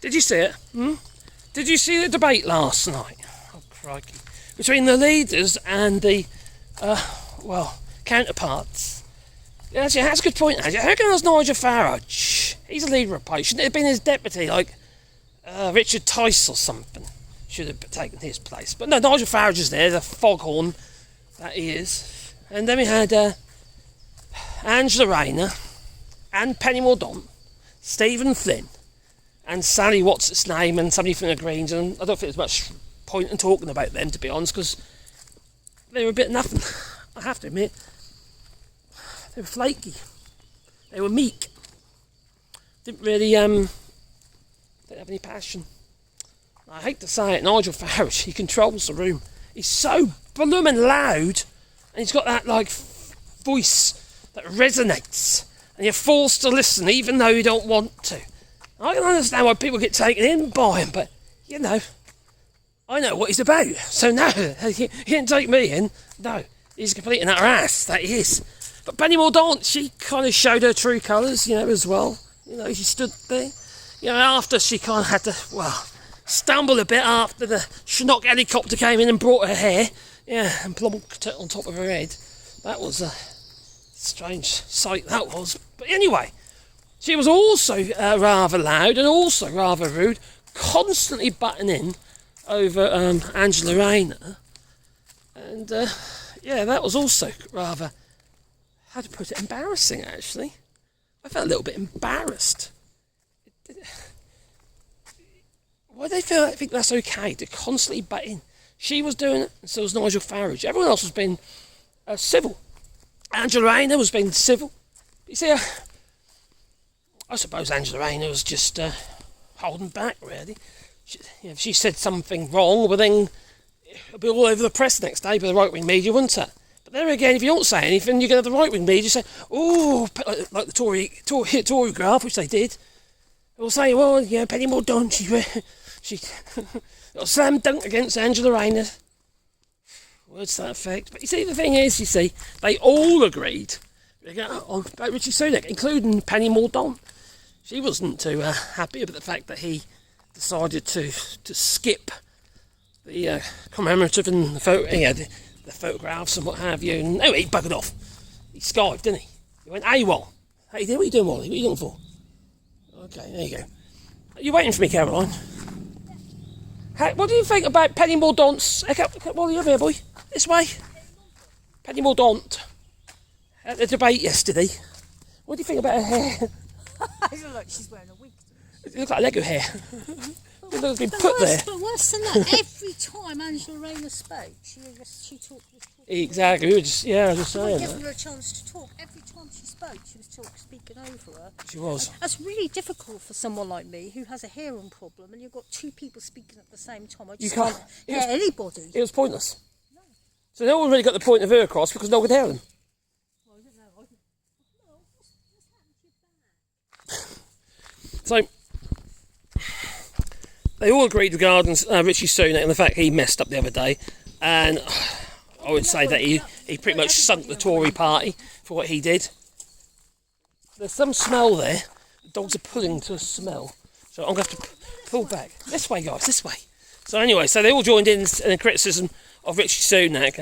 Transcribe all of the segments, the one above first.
Did you see it? Did you see the debate last night? Oh, crikey. Between the leaders and the, counterparts. Yeah, actually, that's a good point, actually. How can Nigel Farage? He's a leader of party. Shouldn't it have been his deputy, like Richard Tice or something? Should have taken his place. But no, Nigel Farage is there, the foghorn that he is. And then we had Angela Rayner and Penny Mordaunt, Stephen Flynn, and Sally what's-its-name, and somebody from the Greens, and I don't think there's much point in talking about them, to be honest, because they were a bit nothing, I have to admit. They were flaky. They were meek. Didn't really, didn't have any passion. I hate to say it, Nigel Farage, he controls the room. He's so blooming loud, and he's got that, like, voice that resonates, and you're forced to listen even though you don't want to. I can understand why people get taken in by him, but, you know, I know what he's about. So no, he didn't take me in. No, he's a complete and utter ass, that he is. But Penny Mordaunt, she kind of showed her true colours, you know, as well. You know, she stood there. You know, after she kind of had to, stumble a bit after the Sunak helicopter came in and brought her hair. Yeah, and plonked it on top of her head. That was a strange sight, that was. But anyway, she was also rather loud and also rather rude, constantly butting in over Angela Rayner. And, that was also rather, how to put it, embarrassing, actually. I felt a little bit embarrassed. Why do they think that's okay to constantly butt in? She was doing it, and so was Nigel Farage. Everyone else was being civil. Angela Rayner was being civil. You see, I suppose Angela Rayner was just holding back, really. If she said something wrong, well then it'll be all over the press the next day by the right-wing media, wouldn't it? But there again, if you don't say anything, you get the right-wing media say, oh, like the Tory graph, which they did. They'll say, well, yeah, Penny Mordaunt, she got a slam dunk against Angela Rayner. Words to that effect. But you see, the thing is, they all agreed about Rishi Sunak, including Penny Mordaunt. She wasn't too happy about the fact that he decided to skip the commemorative and the photographs and what have you. And anyway, he buggered off. He skived, didn't he? He went AWOL. Hey, what are you doing, Wally? What are you looking for? Okay, there you go. Are you waiting for me, Caroline? Hey, what do you think about Penny Mordaunt's... Wally, over here, boy. This way. Penny Mordaunt. At the debate yesterday. What do you think about her hair? I look like she's wearing a wig. It looks like Lego hair. It looks been put there. But worse than that, every time Angela Rayner spoke, she talked. Exactly. I was just saying. Giving her a chance to talk. Every time she spoke, she was speaking over her. She was. That's really difficult for someone like me who has a hearing problem, and you've got two people speaking at the same time. I just can't hear anybody. It was pointless. No. So no one really got the point of her across because no one could hear them. Well, I don't know. So, they all agreed regarding Rishi Sunak and the fact he messed up the other day, and I would say that he pretty much sunk the Tory party for what he did. There's some smell there. The dogs are pulling to a smell, so I'm going to have to pull back. This way, guys, this way. So anyway, so they all joined in the criticism of Rishi Sunak,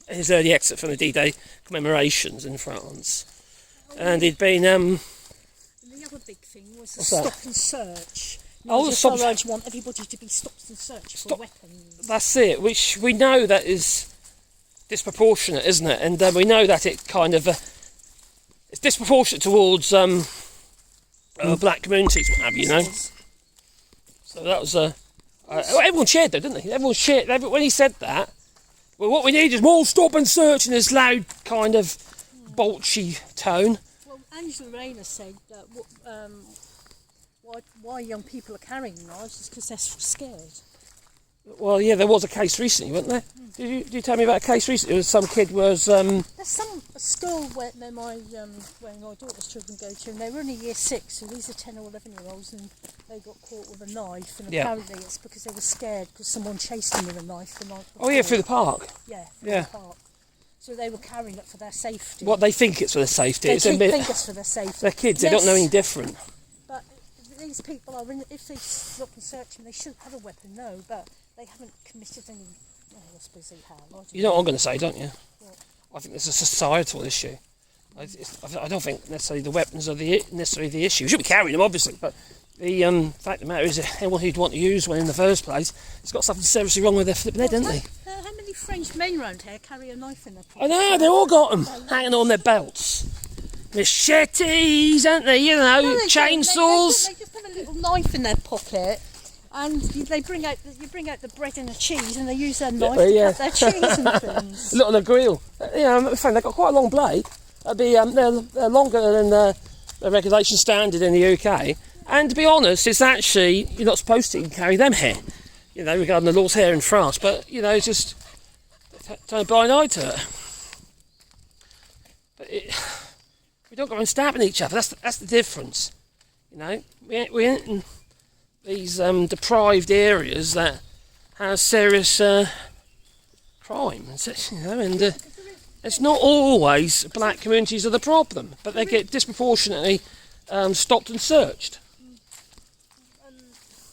his early exit from the D-Day commemorations in France. And he'd been... The other big thing was the stop and search. Nigel Farage want everybody to be stopped and searched for weapons. That's it, which we know that is disproportionate, isn't it? And we know that it kind of... it's disproportionate towards black communities, what have you, know? So that was... everyone cheered though, didn't they? Everyone cheered. When he said that, well, what we need is more stop and search in this loud kind of bolshy tone. Well, Angela Rayner said that why young people are carrying knives is because they're scared. Well, yeah, there was a case recently, wasn't there? Did you tell me about a case recently? It was some kid was... There's a school where my daughter's children go to, and they were only year 6, so these are 10 or 11-year-olds, and they got caught with a knife, and apparently it's because they were scared because someone chased them with a knife the night before. Oh yeah, through the park. Yeah, the park. So they were carrying it for their safety. What, they think it's for their safety? They think it's for their safety. They're kids, they don't know any different. But these people are, if they look and search them, they shouldn't have a weapon, no, but they haven't committed any, I suppose they have. You know what I'm going to say, don't you? What? I think it's a societal issue. I don't think necessarily the weapons are necessarily the issue. We should be carrying them, obviously, but the fact of the matter is that anyone who'd want to use one in the first place has got something seriously wrong with their flipping head, haven't they? How many French men round here carry a knife in their pocket? I know, they've all got them hanging on their belts. Machetes, aren't they? You know, No, chainsaws. They just have a little knife in their pocket, and you bring out the bread and the cheese, and they use their knife to cut their cheese and things. Look on the grill. I'm afraid they've got quite a long blade. They'll be they're longer than the regulation standard in the UK. And to be honest, it's actually, you're not supposed to carry them here. You know, regarding the laws here in France, but you know, just turn a blind eye to it. But we don't go around stabbing each other. That's the difference. You know, we ain't in these deprived areas that have serious crime. You know, and it's not always black communities are the problem, but they get disproportionately stopped and searched.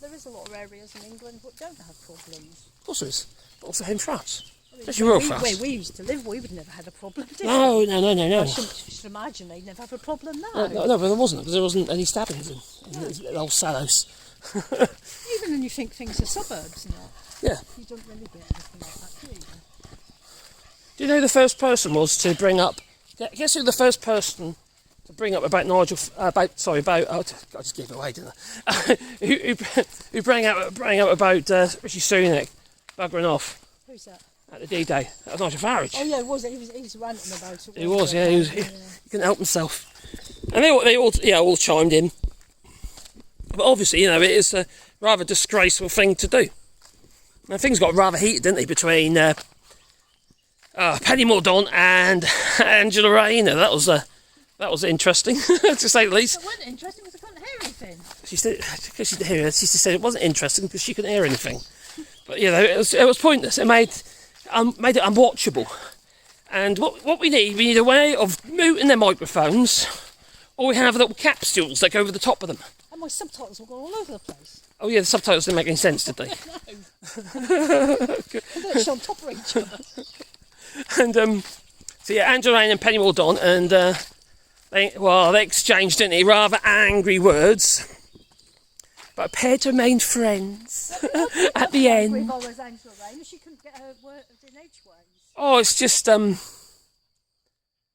There is a lot of areas in England that don't have problems. Of course there is, but also in France. I mean, Especially rural France. Where we used to live, we would never had a problem, did we? No. I should imagine they'd never have a problem now. No, but there wasn't, because there wasn't any stabbings in these little old sallows. Even when you think things are suburbs and that. Yeah. You don't really get anything like that, do you? Do you know who the first person was to bring up? Guess who the first person to bring up about I just gave it away, didn't I? who bring up about Rishi Sunak buggering off? Who's that? At the D-Day. That was Nigel Farage. Oh yeah, was it? He was ranting about it. He was, yeah. He couldn't help himself, and they all chimed in. But obviously, you know, it is a rather disgraceful thing to do. And things got rather heated, didn't they, between Penny Mordaunt and Angela Rayner. That was interesting, to say the least. It wasn't interesting because I couldn't hear anything. She said it wasn't interesting because she couldn't hear anything. But you know, it was pointless. It made it unwatchable. And what we need a way of muting their microphones, or we have little capsules that go over the top of them. And my subtitles will go all over the place. Oh yeah, the subtitles didn't make any sense, did they? No. They're on top of each other. And so yeah, Angela Rayner and Penny Mordaunt, and they exchanged, didn't they, rather angry words, but appeared to remain friends at the end. If I was Angela Rayner, she couldn't get her word in edgeways. Oh, it's just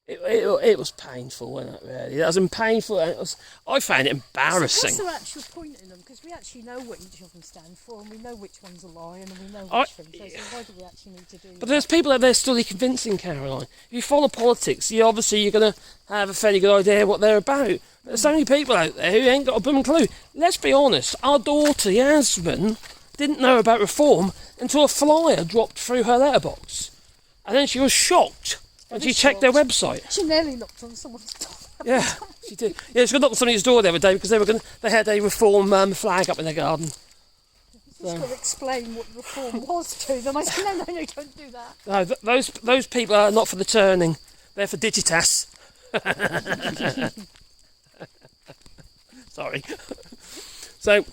it was painful, wasn't it? Really, that was painful. And I found it embarrassing. So what's the actual point in them? Because we actually know what each of them stand for, and we know which one's a lie, and we know which things. So why do we actually need to do? But there's people out there still convincing, Caroline. If you follow politics, you're going to have a fairly good idea what they're about. There's so many people out there who ain't got a blooming clue. Let's be honest. Our daughter Yasmin didn't know about reform until a flyer dropped through her letterbox, and then she was shocked. And she checked their website. She nearly knocked on someone's door. Yeah, she did. Yeah, she got knocked on somebody's door the other day because they had a reform flag up in their garden. Just got to explain what reform was to them. I said, no, don't do that. No, those people are not for the turning. They're for Digitas. Sorry. So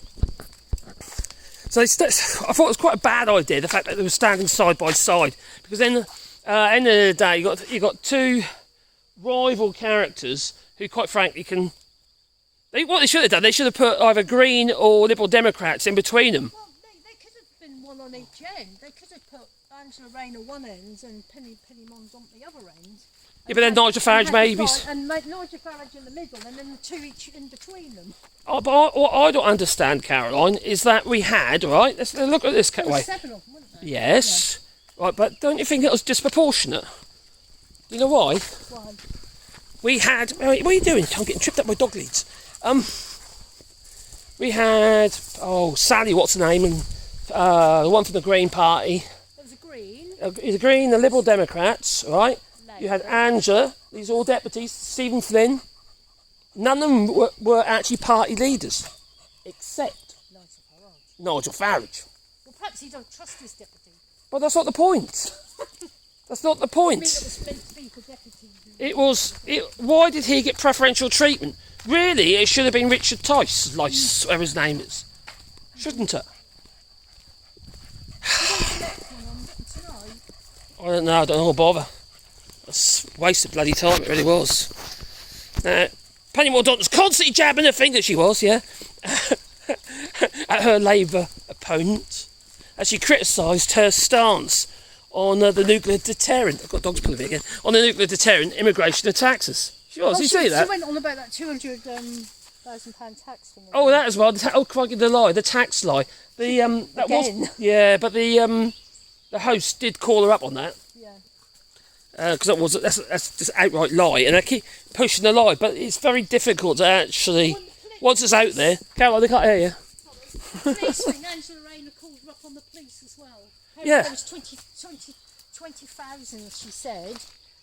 I thought it was quite a bad idea, the fact that they were standing side by side, because then. End of the day, you got two rival characters who, quite frankly, what they should have done, they should have put either Green or Liberal Democrats in between them. Well, they could have been one on each end. They could have put Angela Rayner one end and Penny Mordaunt the other end. Yeah, but then Nigel Farage maybe. And Nigel Farage in the middle, and then the two each in between them. Oh, but what I don't understand, Caroline, is that we had, right? Let's look at this way. There were 7 of them, weren't there? Yes. Yeah. Right, but don't you think it was disproportionate? Do you know why? Why? We had... What are you doing? I'm getting tripped up by dog leads. We had... Oh, Sally, what's her name? And the one from the Green Party. There was a Green. The Green, the Liberal Democrats, right? Labour. You had Angela, these are all deputies, Stephen Flynn. None of them were actually party leaders, except Nigel Farage. Well, perhaps he don't trust his deputy. But that's not the point. That's not the point. Why did he get preferential treatment? really, it should have been Richard Tice, whatever his name is. Shouldn't it? I don't know, bother. That's a waste of bloody time, it really was. Penny Mordaunt was constantly jabbing her finger, she was, yeah, at her Labour opponent, as she criticised her stance on the nuclear deterrent. I've got dogs pulling me again. On the nuclear deterrent, immigration and taxes. She was, you see that? She went on about that £200,000 tax thing. Oh, that as well. Crikey, the lie, the tax lie. That again? was, yeah, but the host did call her up on that. Yeah. Because that's just outright lie, and I keep pushing the lie, but it's very difficult to actually, once it's out there. Caroline, they can't hear you. Policeman Angela Rayner called her up on the police as well. Yeah. There was 20,000, she said,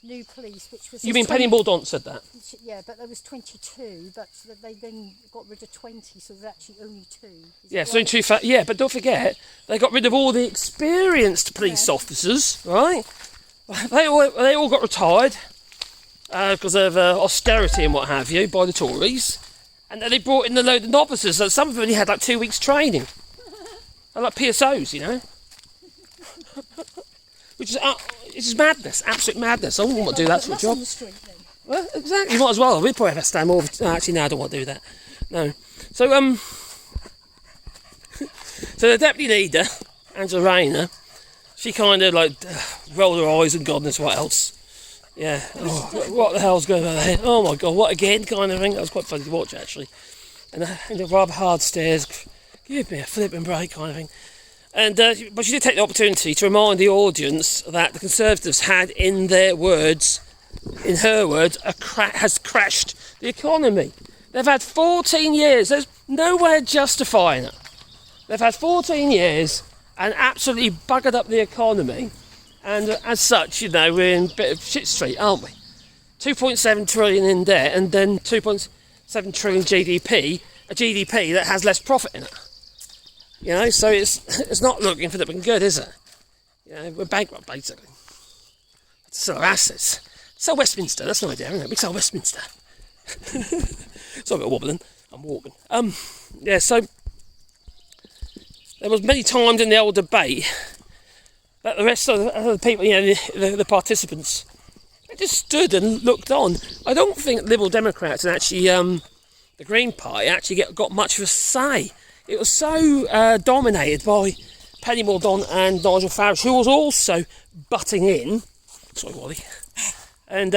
new police, which was... You mean Penny Mordaunt said that? Yeah, but there was 22, but they then got rid of 20, so there's actually only 2. Yeah, so in yeah, but don't forget, they got rid of all the experienced police officers, right? They all got retired because of austerity and what have you by the Tories, and then they brought in a load of novices. So some of them only had like 2 weeks training, like PSOs, you know, which is madness, absolute madness. I wouldn't want to do that sort of job. On the street, then. Well, exactly. You might as well. We'd probably have to stand more. Actually, no, I don't want to do that. No. So so the deputy leader, Angela Rayner, she kind of like rolled her eyes and God knows what else. Yeah. Oh, what the hell's going on there? Oh my God, what again? Kind of thing. That was quite funny to watch actually. And the rather hard stares. Give me a flipping break, kind of thing. And but she did take the opportunity to remind the audience that the Conservatives had, in her words, has crashed the economy. They've had 14 years. There's no way of justifying it. They've had 14 years and absolutely buggered up the economy. And as such, you know, we're in a bit of shit street, aren't we? 2.7 trillion in debt and then 2.7 trillion GDP, a GDP that has less profit in it. You know, so it's not looking for the good, is it? You know, we're bankrupt, basically. Sell our assets. Sell Westminster, that's no idea, isn't it? We sell Westminster. Sorry about wobbling, I'm walking. Yeah, so there was many times in the old debate that the rest of the people, you know, the participants, they just stood and looked on. I don't think Liberal Democrats and actually the Green Party actually got much of a say. It was so dominated by Penny Mordaunt and Nigel Farage, who was also butting in. Sorry, Wally. And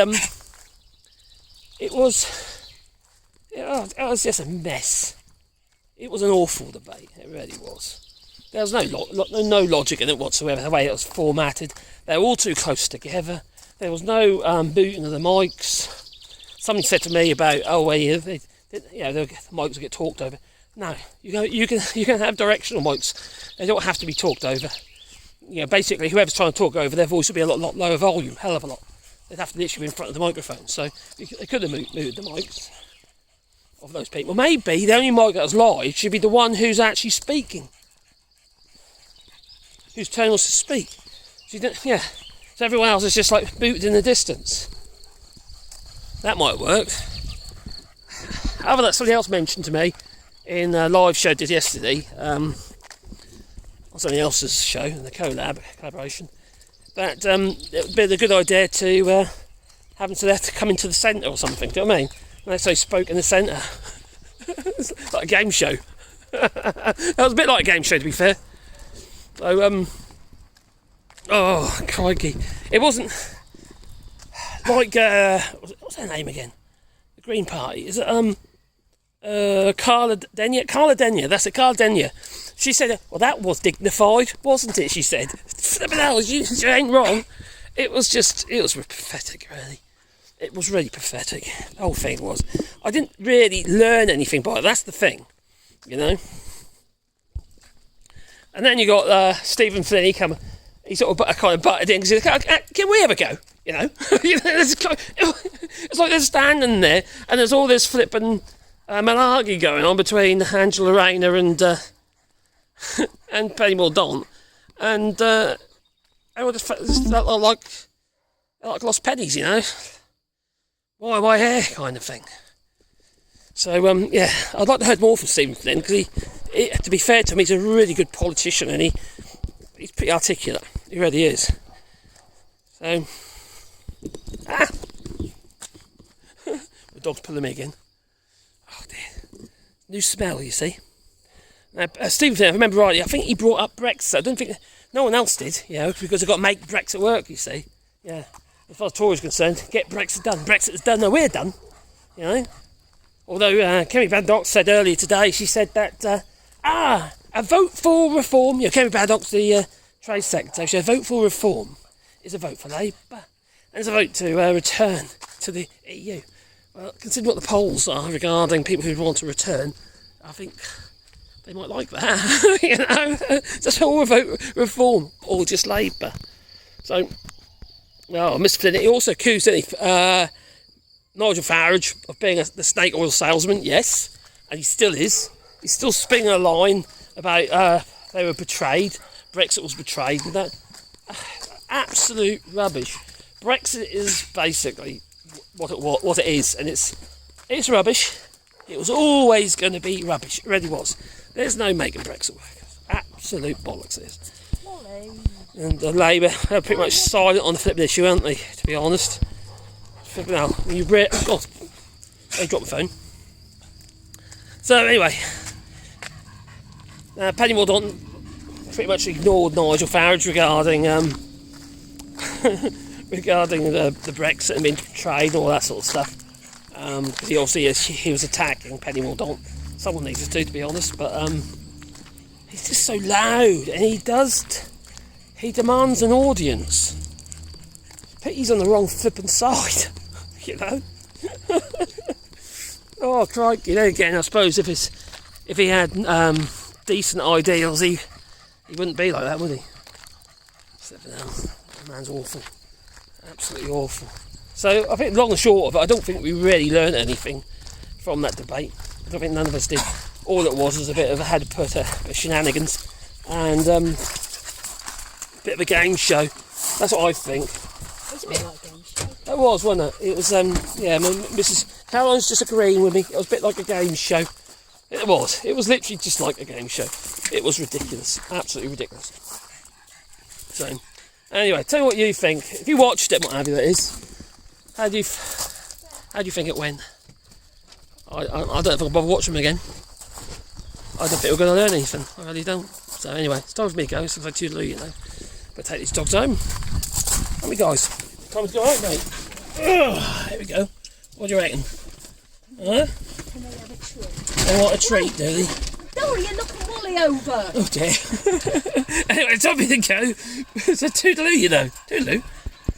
it was just a mess. It was an awful debate. It really was. There was no logic in it whatsoever. The way it was formatted, they were all too close together. There was no booting of the mics. Somebody said to me about, the mics will get talked over. No, you can have directional mics. They don't have to be talked over. You know, basically, whoever's trying to talk over, their voice would be a lot lower volume, hell of a lot. They'd have to literally be in front of the microphone. So they could have moved the mics of those people. Maybe the only mic that was live should be the one who's actually speaking, whose turn was to speak. So everyone else is just like booted in the distance. That might work. However, that somebody else mentioned to me in a live show did yesterday, on somebody else's show, in the collaboration, that it would be a good idea to have them to come into the centre or something, do you know what I mean? And they say spoke in the centre. It's like a game show. That was a bit like a game show, to be fair. So, oh, crikey. It wasn't like, what's her name again? The Green Party. Is it, Carla Denyer, that's it, Carla Denyer. She said, well, that was dignified, wasn't it? She said, flipping hell, you ain't wrong. It was pathetic, really. It was really pathetic. The whole thing was. I didn't really learn anything by it, that's the thing, you know. And then you got Stephen Flynn, he sort of kind of butted in, because he's like, can we ever go? You know? It's like they're standing there, and there's all this flipping malarkey going on between Angela Rayner and Penny Mordaunt, and everyone just felt like lost pennies, you know. Why my hair kind of thing. So, yeah, I'd like to hear more from Stephen Flynn, because to be fair to him, he's a really good politician, and he's pretty articulate. He really is. So, the dog's pulling me again. Oh dear. New smell, you see. Stephen Flynn, if I remember rightly, I think he brought up Brexit. I don't think no one else did, because they've got to make Brexit work, you see. Yeah. As far as Tories are concerned, get Brexit done. Brexit's done, no, we're done. Although Kemi Baddock said earlier today, she said that, a vote for reform, Kemi Baddock's the Trade Secretary, so a vote for reform is a vote for Labour, and it's a vote to return to the EU. Well, consider what the polls are regarding people who want to return, I think they might like that, just all vote reform, or just Labour. So, Mr Flynn, he also accused Nigel Farage of being the snake oil salesman, yes, and he still is. He's still spinning a line about they were betrayed, Brexit was betrayed with that. Absolute rubbish. Brexit is basically what it is, and it's rubbish. It was always going to be rubbish. It really was. There's no making Brexit work. Absolute bollocks it is. And Labour are pretty much silent on the flipping issue, aren't they, to be honest? Flipping out. God, they dropped the phone. So anyway, Penny Mordaunt pretty much ignored Nigel Farage regarding the Brexit and being betrayed and all that sort of stuff. Because he was attacking Penny Mordaunt. Someone needs to be honest, but he's just so loud, and he demands an audience. He's on the wrong flipping side, Oh crikey! Then again, I suppose if he had decent ideals, he wouldn't be like that, would he? The man's awful, absolutely awful. So I think long and short of it, I don't think we really learned anything from that debate. I don't think none of us did. All it was a bit of a shenanigans and a bit of a game show. That's what I think. It was a bit like a game show. It was, wasn't it? It was, Mrs. Caroline's just agreeing with me. It was a bit like a game show. It was. It was literally just like a game show. It was ridiculous. Absolutely ridiculous. So, anyway, tell me what you think. If you watched it, what have you, that is. How do you think it went? I don't know if I'll bother watching them again. I don't think we're going to learn anything. I really don't. So anyway, it's time for me to go. Since I toodaloo, But take these dogs home. How many guys? Time to go out, mate. Here we go. What do you reckon? Huh? Can they have a treat? They want a treat, do they? Dory, you're knocking Wally over. Oh dear. Anyway, time for me to go. It's a toodaloo, Toodaloo.